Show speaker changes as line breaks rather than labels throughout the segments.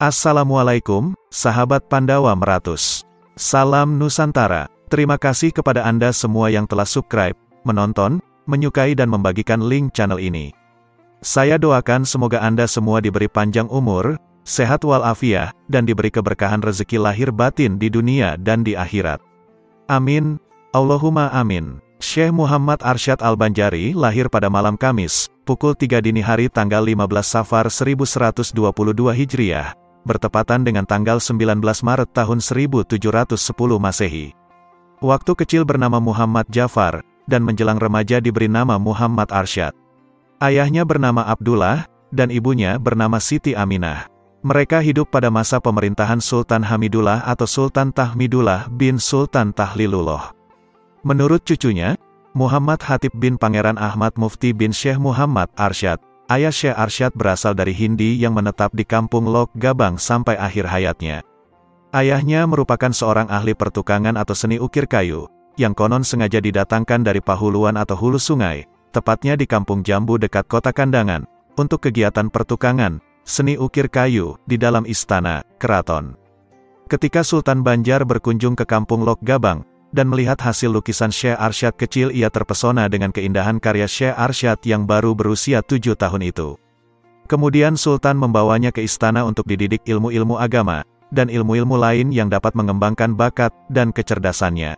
Assalamualaikum, sahabat Pandawa Meratus. Salam Nusantara. Terima kasih kepada Anda semua yang telah subscribe, menonton, menyukai dan membagikan link channel ini. Saya doakan semoga Anda semua diberi panjang umur, sehat walafiat, dan diberi keberkahan rezeki lahir batin di dunia dan di akhirat. Amin. Allahumma amin. Syekh Muhammad Arsyad Al-Banjari lahir pada malam Kamis, pukul 3 dini hari tanggal 15 Safar 1122 Hijriah, bertepatan dengan tanggal 19 Maret tahun 1710 Masehi. Waktu kecil bernama Muhammad Jafar, dan menjelang remaja diberi nama Muhammad Arsyad. Ayahnya bernama Abdullah, dan ibunya bernama Siti Aminah. Mereka hidup pada masa pemerintahan Sultan Hamidullah atau Sultan Tahmidullah bin Sultan Tahlilullah. Menurut cucunya, Muhammad Hatib bin Pangeran Ahmad Mufti bin Syekh Muhammad Arsyad, ayah Syekh Arsyad berasal dari Hindi yang menetap di kampung Lok Gabang sampai akhir hayatnya. Ayahnya merupakan seorang ahli pertukangan atau seni ukir kayu, yang konon sengaja didatangkan dari Pahuluan atau hulu sungai, tepatnya di kampung Jambu dekat kota Kandangan, untuk kegiatan pertukangan, seni ukir kayu, di dalam istana, keraton. Ketika Sultan Banjar berkunjung ke kampung Lok Gabang, dan melihat hasil lukisan Syekh Arsyad kecil, ia terpesona dengan keindahan karya Syekh Arsyad yang baru berusia 7 tahun itu. Kemudian Sultan membawanya ke istana untuk dididik ilmu-ilmu agama, dan ilmu-ilmu lain yang dapat mengembangkan bakat dan kecerdasannya.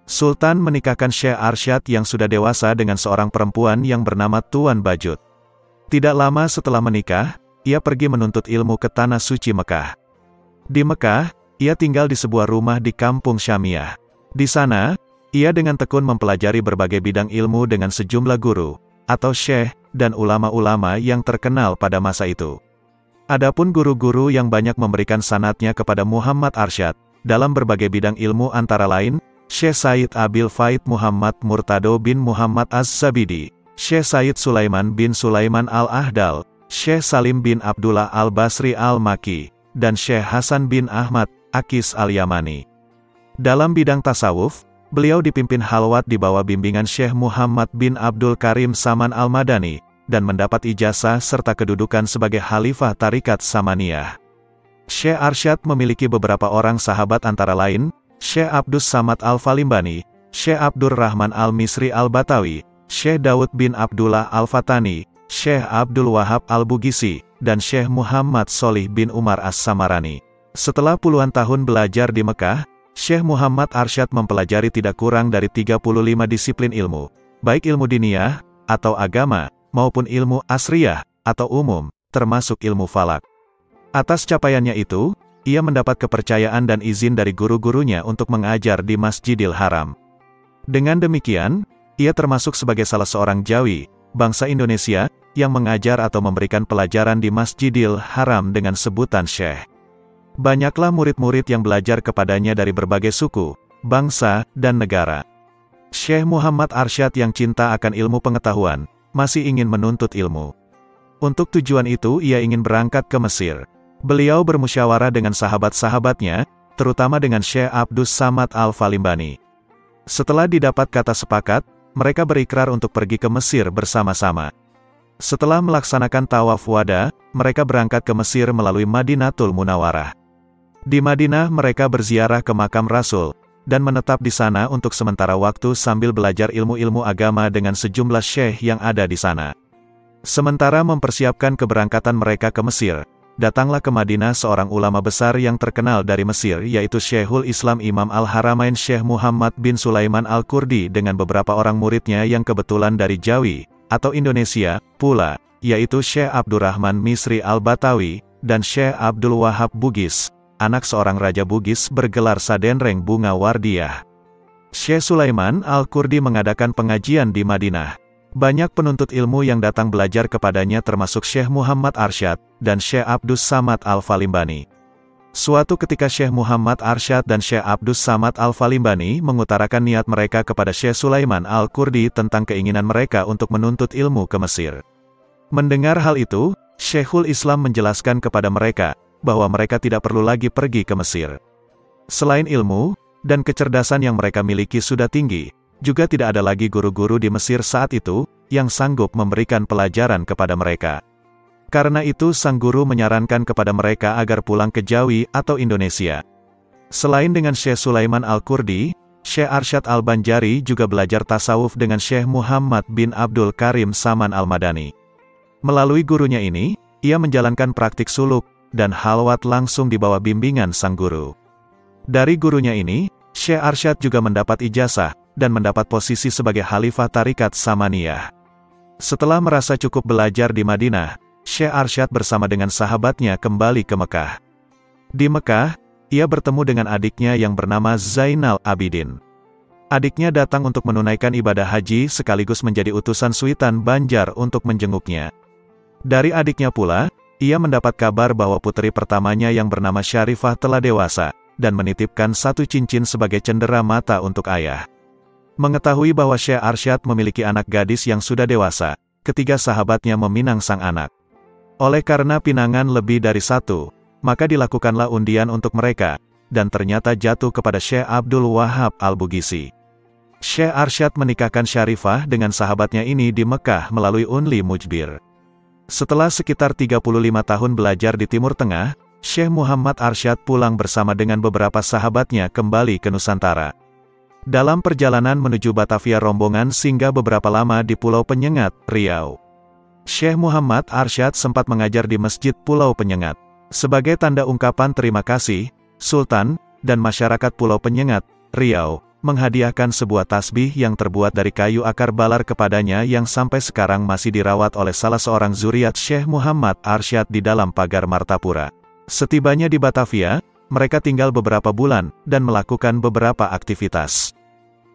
Sultan menikahkan Syekh Arsyad yang sudah dewasa dengan seorang perempuan yang bernama Tuan Bajut. Tidak lama setelah menikah, ia pergi menuntut ilmu ke Tanah Suci Mekah. Di Mekah, ia tinggal di sebuah rumah di kampung Syamiyah. Di sana, ia dengan tekun mempelajari berbagai bidang ilmu dengan sejumlah guru, atau syekh, dan ulama-ulama yang terkenal pada masa itu. Adapun guru-guru yang banyak memberikan sanatnya kepada Muhammad Arsyad, dalam berbagai bidang ilmu antara lain, Syekh Said Abil Faid Muhammad Murtado bin Muhammad Az-Zabidi, Syekh Said Sulaiman bin Sulaiman Al-Ahdal, Syekh Salim bin Abdullah Al-Basri Al-Maki, dan Syekh Hasan bin Ahmad Akis Al-Yamani. Dalam bidang tasawuf, beliau dipimpin halwat di bawah bimbingan Syekh Muhammad bin Abdul Karim Saman Al-Madani, dan mendapat ijazah serta kedudukan sebagai Khalifah Tarikat Samaniyah. Syekh Arsyad memiliki beberapa orang sahabat antara lain, Syekh Abdus Samad Al-Falimbani, Syekh Abdur Rahman Al-Misri Al-Batawi, Syekh Daud bin Abdullah Al-Fatani, Syekh Abdul Wahab Al-Bugisi, dan Syekh Muhammad Solih bin Umar As-Samarani. Setelah puluhan tahun belajar di Mekah, Syekh Muhammad Arsyad mempelajari tidak kurang dari 35 disiplin ilmu, baik ilmu diniyah, atau agama, maupun ilmu asriyah, atau umum, termasuk ilmu falak. Atas capaiannya itu, ia mendapat kepercayaan dan izin dari guru-gurunya untuk mengajar di Masjidil Haram. Dengan demikian, ia termasuk sebagai salah seorang Jawi, bangsa Indonesia, yang mengajar atau memberikan pelajaran di Masjidil Haram dengan sebutan Syekh. Banyaklah murid-murid yang belajar kepadanya dari berbagai suku, bangsa, dan negara. Syekh Muhammad Arsyad yang cinta akan ilmu pengetahuan, masih ingin menuntut ilmu. Untuk tujuan itu ia ingin berangkat ke Mesir. Beliau bermusyawarah dengan sahabat-sahabatnya, terutama dengan Syekh Abdus Samad Al-Falimbani. Setelah didapat kata sepakat, mereka berikrar untuk pergi ke Mesir bersama-sama. Setelah melaksanakan tawaf wada, mereka berangkat ke Mesir melalui Madinatul Munawwarah. Di Madinah mereka berziarah ke makam Rasul, dan menetap di sana untuk sementara waktu sambil belajar ilmu-ilmu agama dengan sejumlah syekh yang ada di sana. Sementara mempersiapkan keberangkatan mereka ke Mesir, datanglah ke Madinah seorang ulama besar yang terkenal dari Mesir, yaitu Syekhul Islam Imam Al-Haramain Syekh Muhammad bin Sulaiman Al-Kurdi dengan beberapa orang muridnya yang kebetulan dari Jawi, atau Indonesia, pula, yaitu Syekh Abdurrahman Misri Al-Batawi, dan Syekh Abdul Wahab Bugis, anak seorang Raja Bugis bergelar Sadenreng Bunga Wardiyah. Syekh Sulaiman Al-Kurdi mengadakan pengajian di Madinah. Banyak penuntut ilmu yang datang belajar kepadanya termasuk Syekh Muhammad Arsyad, dan Syekh Abdus Samad Al-Falimbani. Suatu ketika Syekh Muhammad Arsyad dan Syekh Abdus Samad Al-Falimbani mengutarakan niat mereka kepada Syekh Sulaiman Al-Kurdi tentang keinginan mereka untuk menuntut ilmu ke Mesir. Mendengar hal itu, Syekhul Islam menjelaskan kepada mereka, bahwa mereka tidak perlu lagi pergi ke Mesir. Selain ilmu, dan kecerdasan yang mereka miliki sudah tinggi, juga tidak ada lagi guru-guru di Mesir saat itu, yang sanggup memberikan pelajaran kepada mereka. Karena itu sang guru menyarankan kepada mereka agar pulang ke Jawi atau Indonesia. Selain dengan Syekh Sulaiman Al-Qurdi, Syekh Arsyad Al-Banjari juga belajar tasawuf dengan Syekh Muhammad bin Abdul Karim Saman Al-Madani. Melalui gurunya ini, ia menjalankan praktik suluk dan halwat langsung di bawah bimbingan sang guru. Dari gurunya ini, Syekh Arsyad juga mendapat ijazah dan mendapat posisi sebagai Khalifah Tarikat Samaniyah. Setelah merasa cukup belajar di Madinah, Syekh Arsyad bersama dengan sahabatnya kembali ke Mekah. Di Mekah, ia bertemu dengan adiknya yang bernama Zainal Abidin. Adiknya datang untuk menunaikan ibadah haji sekaligus menjadi utusan Sultan Banjar untuk menjenguknya. Dari adiknya pula, ia mendapat kabar bahwa putri pertamanya yang bernama Syarifah telah dewasa, dan menitipkan satu cincin sebagai cendera mata untuk ayah. Mengetahui bahwa Syekh Arsyad memiliki anak gadis yang sudah dewasa, ketiga sahabatnya meminang sang anak. Oleh karena pinangan lebih dari satu, maka dilakukanlah undian untuk mereka, dan ternyata jatuh kepada Syekh Abdul Wahab Al-Bugisi. Syekh Arsyad menikahkan Syarifah dengan sahabatnya ini di Mekah melalui unli mujbir. Setelah sekitar 35 tahun belajar di Timur Tengah, Syekh Muhammad Arsyad pulang bersama dengan beberapa sahabatnya kembali ke Nusantara. Dalam perjalanan menuju Batavia rombongan singgah beberapa lama di Pulau Penyengat, Riau. Syekh Muhammad Arsyad sempat mengajar di Masjid Pulau Penyengat. Sebagai tanda ungkapan terima kasih, Sultan dan masyarakat Pulau Penyengat, Riau, menghadiahkan sebuah tasbih yang terbuat dari kayu akar balar kepadanya yang sampai sekarang masih dirawat oleh salah seorang zuriat Syekh Muhammad Arsyad di dalam pagar Martapura. Setibanya di Batavia, mereka tinggal beberapa bulan dan melakukan beberapa aktivitas.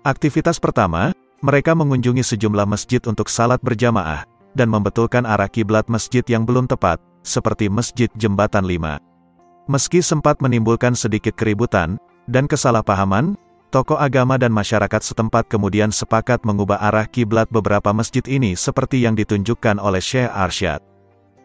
Aktivitas pertama, mereka mengunjungi sejumlah masjid untuk salat berjamaah, dan membetulkan arah kiblat masjid yang belum tepat, seperti Masjid Jembatan 5. Meski sempat menimbulkan sedikit keributan dan kesalahpahaman, tokoh agama dan masyarakat setempat kemudian sepakat mengubah arah kiblat beberapa masjid ini seperti yang ditunjukkan oleh Syekh Arsyad.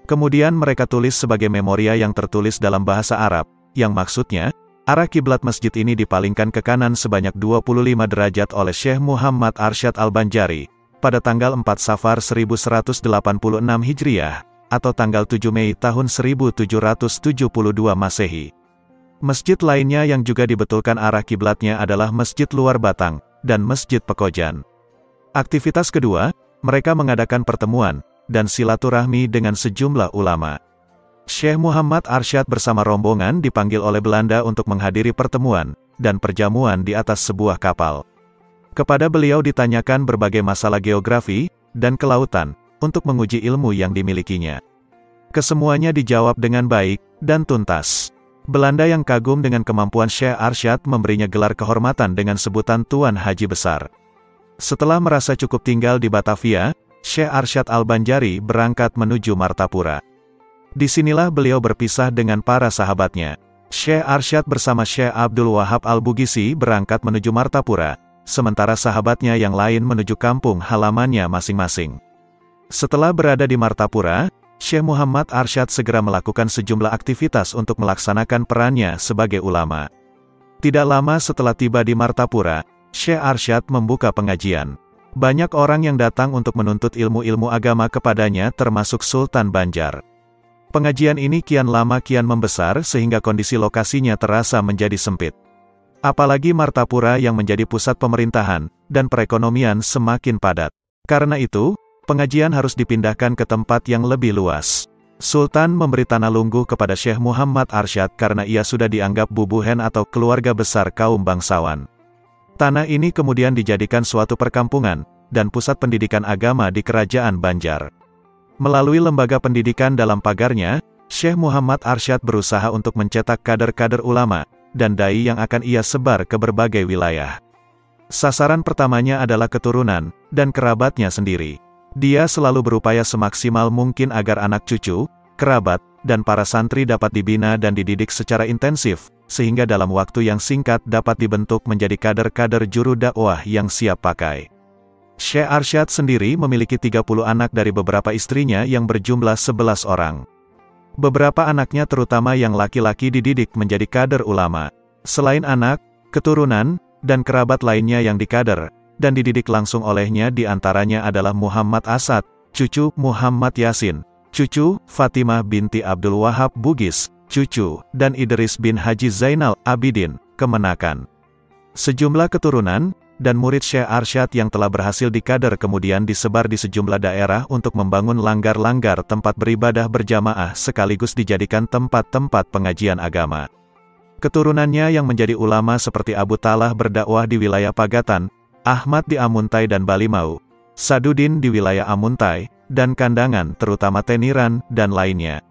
Kemudian mereka tulis sebagai memoria yang tertulis dalam bahasa Arab, yang maksudnya, arah kiblat masjid ini dipalingkan ke kanan sebanyak 25 derajat oleh Syekh Muhammad Arsyad Al-Banjari, pada tanggal 4 Safar 1186 Hijriah, atau tanggal 7 Mei tahun 1772 Masehi. Masjid lainnya yang juga dibetulkan arah kiblatnya adalah Masjid Luar Batang, dan Masjid Pekojan. Aktivitas kedua, mereka mengadakan pertemuan, dan silaturahmi dengan sejumlah ulama. Syekh Muhammad Arsyad bersama rombongan dipanggil oleh Belanda untuk menghadiri pertemuan, dan perjamuan di atas sebuah kapal. Kepada beliau ditanyakan berbagai masalah geografi dan kelautan, untuk menguji ilmu yang dimilikinya. Kesemuanya dijawab dengan baik dan tuntas. Belanda yang kagum dengan kemampuan Syekh Arsyad memberinya gelar kehormatan dengan sebutan Tuan Haji Besar. Setelah merasa cukup tinggal di Batavia, Syekh Arsyad Al-Banjari berangkat menuju Martapura. Disinilah beliau berpisah dengan para sahabatnya. Syekh Arsyad bersama Syekh Abdul Wahab Al-Bugisi berangkat menuju Martapura, sementara sahabatnya yang lain menuju kampung halamannya masing-masing. Setelah berada di Martapura, Syekh Muhammad Arsyad segera melakukan sejumlah aktivitas untuk melaksanakan perannya sebagai ulama. Tidak lama setelah tiba di Martapura, Syekh Arsyad membuka pengajian. Banyak orang yang datang untuk menuntut ilmu-ilmu agama kepadanya termasuk Sultan Banjar. Pengajian ini kian lama kian membesar sehingga kondisi lokasinya terasa menjadi sempit. Apalagi Martapura yang menjadi pusat pemerintahan, dan perekonomian semakin padat. Karena itu, pengajian harus dipindahkan ke tempat yang lebih luas. Sultan memberi tanah lungguh kepada Syekh Muhammad Arsyad karena ia sudah dianggap bubuhen atau keluarga besar kaum bangsawan. Tanah ini kemudian dijadikan suatu perkampungan, dan pusat pendidikan agama di Kerajaan Banjar. Melalui lembaga pendidikan dalam pagarnya, Syekh Muhammad Arsyad berusaha untuk mencetak kader-kader ulama, dan dai yang akan ia sebar ke berbagai wilayah. Sasaran pertamanya adalah keturunan, dan kerabatnya sendiri. Dia selalu berupaya semaksimal mungkin agar anak cucu, kerabat, dan para santri dapat dibina dan dididik secara intensif, sehingga dalam waktu yang singkat dapat dibentuk menjadi kader-kader juru dakwah yang siap pakai. Syekh Arsyad sendiri memiliki 30 anak dari beberapa istrinya yang berjumlah 11 orang. Beberapa anaknya terutama yang laki-laki dididik menjadi kader ulama. Selain anak, keturunan, dan kerabat lainnya yang dikader, dan dididik langsung olehnya diantaranya adalah Muhammad Asad, cucu Muhammad Yasin, cucu, Fatimah binti Abdul Wahab Bugis, cucu, dan Idris bin Haji Zainal Abidin, kemenakan. Sejumlah keturunan dan murid Syekh Arsyad yang telah berhasil dikader kemudian disebar di sejumlah daerah untuk membangun langgar-langgar tempat beribadah berjamaah sekaligus dijadikan tempat-tempat pengajian agama. Keturunannya yang menjadi ulama seperti Abu Talah berdakwah di wilayah Pagatan, Ahmad di Amuntai dan Balimau, Sadudin di wilayah Amuntai, dan Kandangan terutama Teniran, dan lainnya.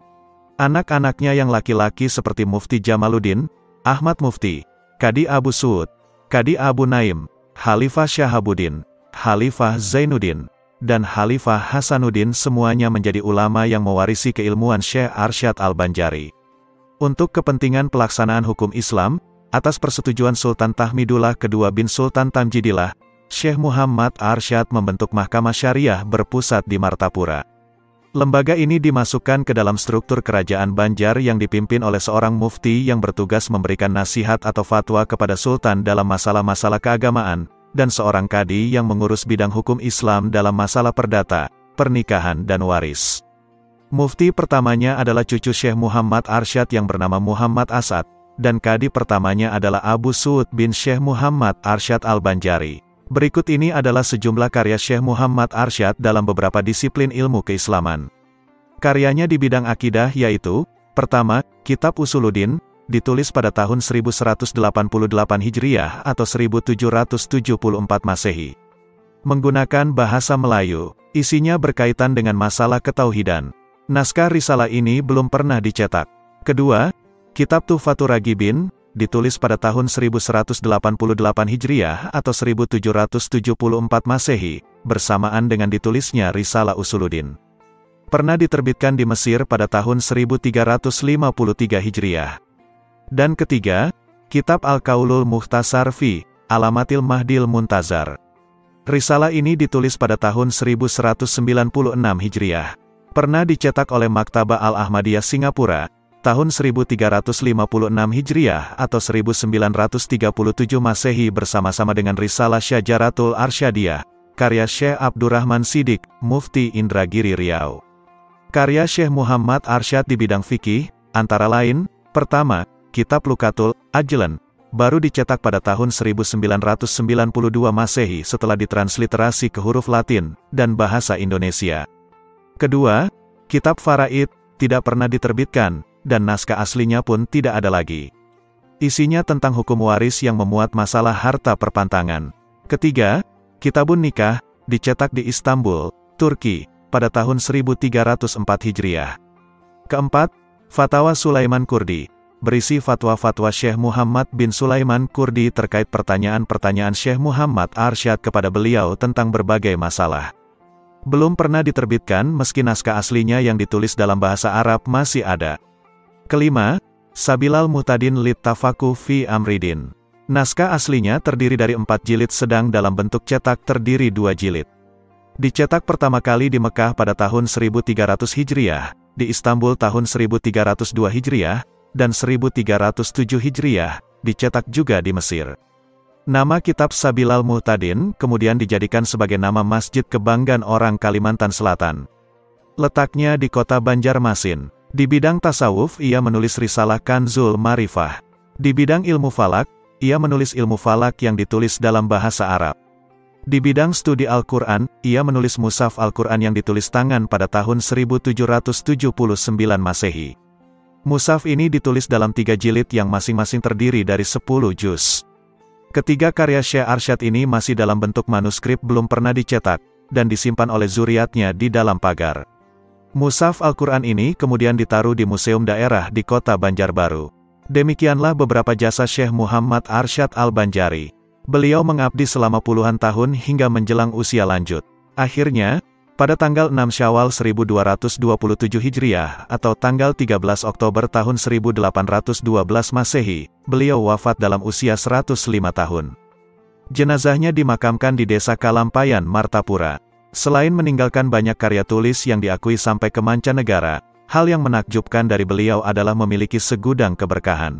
Anak-anaknya yang laki-laki seperti Mufti Jamaluddin, Ahmad Mufti, Kadi Abu Suud, Kadi Abu Naim, Khalifah Syahabuddin, Khalifah Zainuddin, dan Khalifah Hasanuddin semuanya menjadi ulama yang mewarisi keilmuan Syekh Arsyad Al-Banjari. Untuk kepentingan pelaksanaan hukum Islam, atas persetujuan Sultan Tahmidullah II bin Sultan Tamjidillah, Syekh Muhammad Arsyad membentuk Mahkamah Syariah berpusat di Martapura. Lembaga ini dimasukkan ke dalam struktur kerajaan Banjar yang dipimpin oleh seorang mufti yang bertugas memberikan nasihat atau fatwa kepada sultan dalam masalah-masalah keagamaan, dan seorang kadi yang mengurus bidang hukum Islam dalam masalah perdata, pernikahan dan waris. Mufti pertamanya adalah cucu Syekh Muhammad Arsyad yang bernama Muhammad Asad, dan kadi pertamanya adalah Abu Suud bin Syekh Muhammad Arsyad Al-Banjari. Berikut ini adalah sejumlah karya Syekh Muhammad Arsyad dalam beberapa disiplin ilmu keislaman. Karyanya di bidang akidah yaitu, pertama, Kitab Usuluddin, ditulis pada tahun 1188 Hijriah atau 1774 Masehi. Menggunakan bahasa Melayu, isinya berkaitan dengan masalah ketauhidan. Naskah risalah ini belum pernah dicetak. Kedua, Kitab Tuhfatur Ragibin, ditulis pada tahun 1188 Hijriah atau 1774 Masehi, bersamaan dengan ditulisnya Risalah Usuluddin. Pernah diterbitkan di Mesir pada tahun 1353 Hijriah. Dan ketiga, Kitab Al-Qaulul Mukhtasar fi Alamatil Mahdil Muntazar. Risalah ini ditulis pada tahun 1196 Hijriah. Pernah dicetak oleh Maktabah Al-Ahmadiyah Singapura, tahun 1356 Hijriah atau 1937 Masehi bersama-sama dengan Risalah Syajaratul Arsyadiyah, karya Syekh Abdurrahman Siddiq, Mufti Indragiri Riau. Karya Syekh Muhammad Arsyad di bidang fikih, antara lain, pertama, Kitab Lukatul Ajlan, baru dicetak pada tahun 1992 Masehi setelah ditransliterasi ke huruf Latin dan bahasa Indonesia. Kedua, Kitab Faraid, tidak pernah diterbitkan, dan naskah aslinya pun tidak ada lagi. Isinya tentang hukum waris yang memuat masalah harta perpantangan. Ketiga, Kitabun Nikah, dicetak di Istanbul, Turki, pada tahun 1304 Hijriah. Keempat, Fatwa Sulaiman Kurdi, berisi fatwa-fatwa Syekh Muhammad bin Sulaiman Kurdi terkait pertanyaan-pertanyaan Syekh Muhammad Arsyad kepada beliau tentang berbagai masalah. Belum pernah diterbitkan meski naskah aslinya yang ditulis dalam bahasa Arab masih ada. Kelima, Sabilal Muhtadin lit Tafakuh fi Amridin. Naskah aslinya terdiri dari 4 jilid sedang dalam bentuk cetak terdiri 2 jilid. Dicetak pertama kali di Mekah pada tahun 1300 Hijriah, di Istanbul tahun 1302 Hijriah, dan 1307 Hijriah, dicetak juga di Mesir. Nama kitab Sabilal Muhtadin kemudian dijadikan sebagai nama Masjid Kebanggaan orang Kalimantan Selatan. Letaknya di kota Banjarmasin. Di bidang tasawuf ia menulis risalah Kanzul Marifah. Di bidang ilmu falak, ia menulis ilmu falak yang ditulis dalam bahasa Arab. Di bidang studi Al-Quran, ia menulis Mushaf Al-Quran yang ditulis tangan pada tahun 1779 Masehi. Mushaf ini ditulis dalam 3 jilid yang masing-masing terdiri dari 10 juz. Ketiga karya Syekh Arsyad ini masih dalam bentuk manuskrip belum pernah dicetak, dan disimpan oleh zuriatnya di dalam pagar. Mushaf Al-Quran ini kemudian ditaruh di museum daerah di kota Banjarbaru. Demikianlah beberapa jasa Syekh Muhammad Arsyad Al-Banjari. Beliau mengabdi selama puluhan tahun hingga menjelang usia lanjut. Akhirnya, pada tanggal 6 Syawal 1227 Hijriah atau tanggal 13 Oktober tahun 1812 Masehi, beliau wafat dalam usia 105 tahun. Jenazahnya dimakamkan di Desa Kalampayan, Martapura. Selain meninggalkan banyak karya tulis yang diakui sampai ke mancanegara, hal yang menakjubkan dari beliau adalah memiliki segudang keberkahan.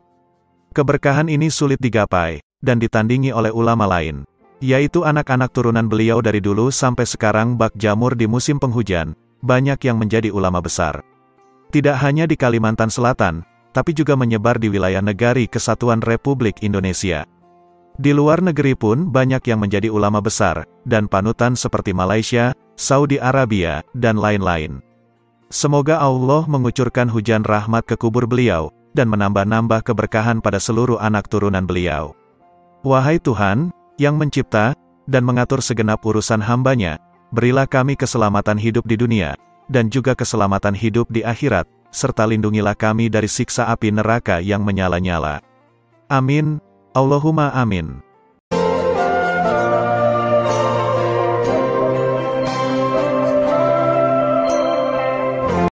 Keberkahan ini sulit digapai, dan ditandingi oleh ulama lain, yaitu anak-anak turunan beliau dari dulu sampai sekarang bak jamur di musim penghujan, banyak yang menjadi ulama besar. Tidak hanya di Kalimantan Selatan, tapi juga menyebar di wilayah Negari Kesatuan Republik Indonesia. Di luar negeri pun banyak yang menjadi ulama besar, dan panutan seperti Malaysia, Saudi Arabia, dan lain-lain. Semoga Allah mengucurkan hujan rahmat ke kubur beliau, dan menambah-nambah keberkahan pada seluruh anak turunan beliau. Wahai Tuhan, yang mencipta, dan mengatur segenap urusan hamba-Nya, berilah kami keselamatan hidup di dunia, dan juga keselamatan hidup di akhirat, serta lindungilah kami dari siksa api neraka yang menyala-nyala. Amin, Allahumma amin.